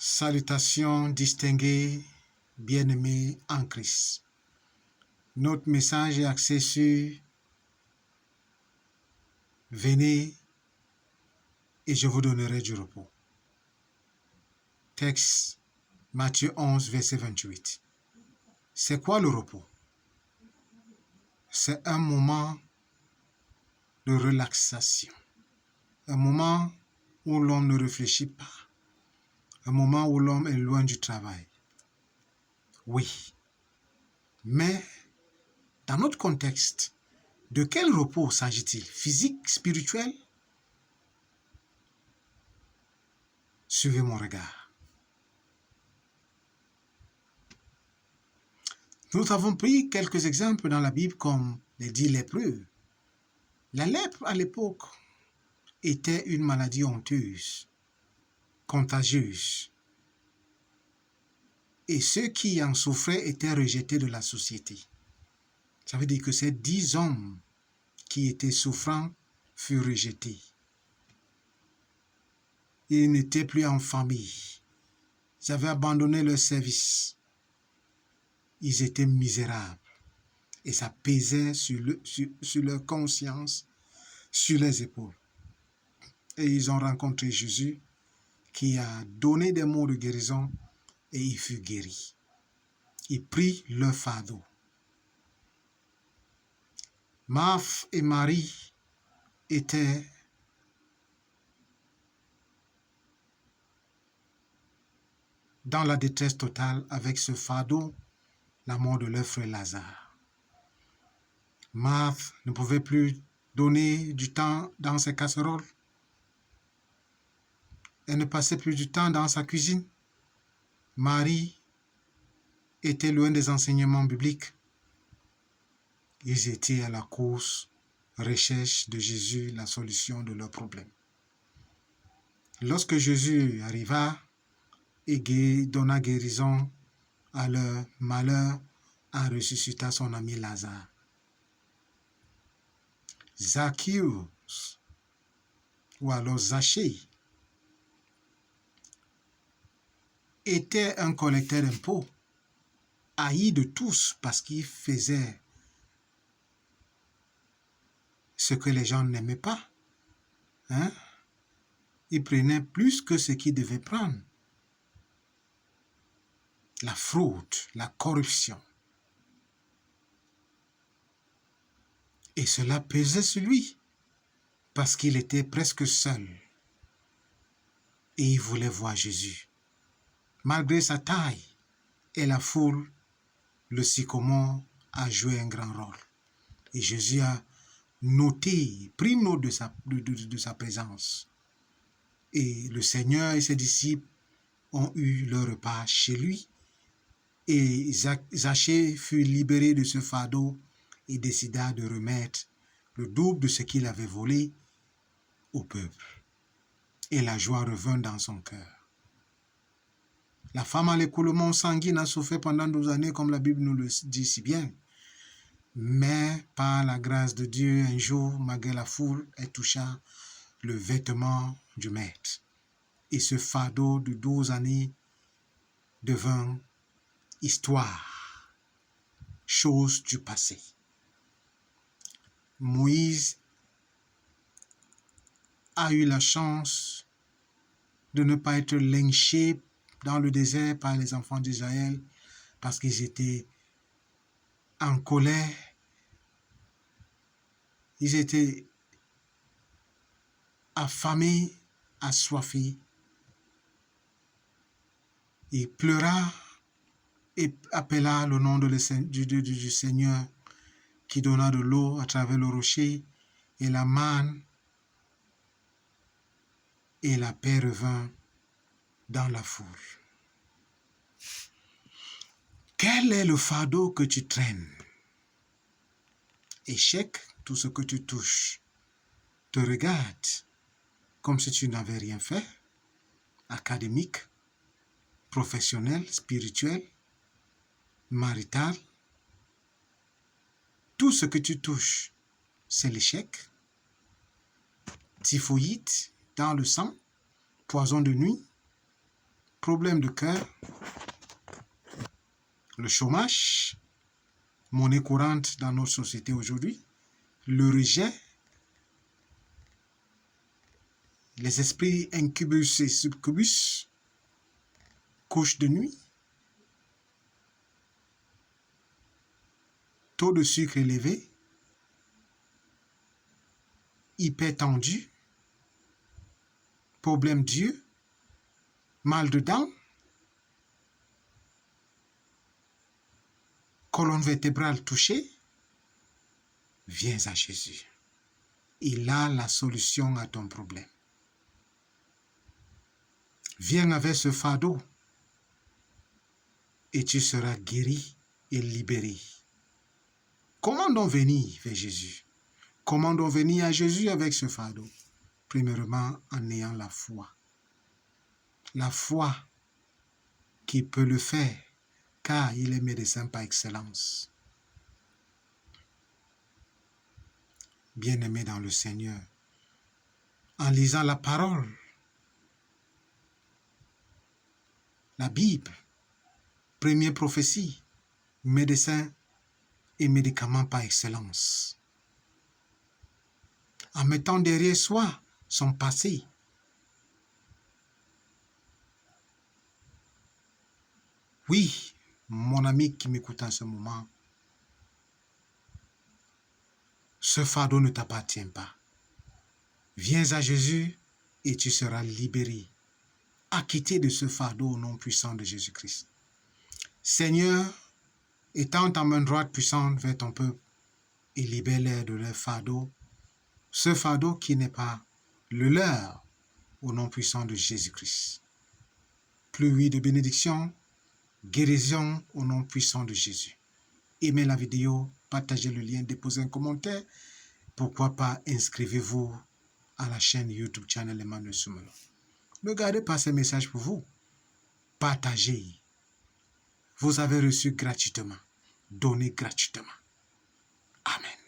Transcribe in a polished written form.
Salutations distinguées, bien-aimés en Christ. Notre message est axé sur « Venez et je vous donnerai du repos ». Texte Matthieu 11, verset 28. C'est quoi le repos? C'est un moment de relaxation, un moment où l'homme ne réfléchit pas, un moment où l'homme est loin du travail. Oui, mais dans notre contexte, de quel repos s'agit-il? Physique, spirituel? Suivez mon regard. Nous avons pris quelques exemples dans la Bible comme les 10 lépreux. La lèpre à l'époque était une maladie honteuse, contagieuse. Et ceux qui en souffraient étaient rejetés de la société. Ça veut dire que ces 10 hommes qui étaient souffrants furent rejetés. Ils n'étaient plus en famille. Ils avaient abandonné leur service. Ils étaient misérables. Et ça pesait sur leur conscience, sur les épaules. Et ils ont rencontré Jésus qui a donné des mots de guérison et il fut guéri. Il prit leur fardeau. Marthe et Marie étaient dans la détresse totale avec ce fardeau, la mort de leur frère Lazare. Marthe ne pouvait plus donner du temps dans ses casseroles. Elle ne passait plus du temps dans sa cuisine. Marie était loin des enseignements bibliques. Ils étaient à la course, recherche de Jésus, la solution de leurs problèmes. Lorsque Jésus arriva et donna guérison à leur malheur en ressuscitant son ami Lazare. Zaccheus, ou alors Zachée, était un collecteur d'impôts, haï de tous parce qu'il faisait ce que les gens n'aimaient pas. Il prenait plus que ce qu'il devait prendre. La fraude, la corruption. Et cela pesait sur lui parce qu'il était presque seul. Et il voulait voir Jésus. Malgré sa taille et la foule, le sycomore a joué un grand rôle. Et Jésus a noté, pris note de sa présence. Et le Seigneur et ses disciples ont eu leur repas chez lui. Et Zachée fut libéré de ce fardeau et décida de remettre le double de ce qu'il avait volé au peuple. Et la joie revint dans son cœur. La femme à l'écoulement sanguin a souffert pendant 12 années, comme la Bible nous le dit si bien. Mais par la grâce de Dieu, un jour, malgré la foule, elle toucha le vêtement du maître. Et ce fardeau de 12 années devint histoire, chose du passé. Moïse a eu la chance de ne pas être lynché dans le désert par les enfants d'Israël parce qu'ils étaient en colère. Ils étaient affamés, assoiffés. Il pleura et appela le nom du Seigneur qui donna de l'eau à travers le rocher et la manne, et la paix revint dans la foule. Quel est le fardeau que tu traînes? Échec, tout ce que tu touches te regarde comme si tu n'avais rien fait, académique, professionnel, spirituel, marital. Tout ce que tu touches, c'est l'échec. Typhoïde dans le sang, poison de nuit, problème de cœur, le chômage, monnaie courante dans notre société aujourd'hui, le rejet, les esprits incubus et succubus, couche de nuit, taux de sucre élevé, hypertendu, problème d'yeux, mal de dents, colonne vertébrale touchée, viens à Jésus. Il a la solution à ton problème. Viens avec ce fardeau et tu seras guéri et libéré. Comment donc venir vers Jésus? Comment donc venir à Jésus avec ce fardeau? Premièrement, en ayant la foi. La foi qui peut le faire, car il est médecin par excellence. Bien-aimé dans le Seigneur, en lisant la parole, la Bible, première prophétie, médecin et médicament par excellence. En mettant derrière soi son passé, oui, mon ami qui m'écoute en ce moment, ce fardeau ne t'appartient pas. Viens à Jésus et tu seras libéré, acquitté de ce fardeau au nom puissant de Jésus-Christ. Seigneur, étends ta main droite puissante vers ton peuple et libère-les de leur fardeau, ce fardeau qui n'est pas le leur, au nom puissant de Jésus-Christ. Pluie de bénédiction, guérison au nom puissant de Jésus. Aimez la vidéo, partagez le lien, déposez un commentaire. Pourquoi pas inscrivez-vous à la chaîne YouTube channel Emmanuel Soumelo. Ne gardez pas ces messages pour vous. Partagez. Vous avez reçu gratuitement. Donnez gratuitement. Amen.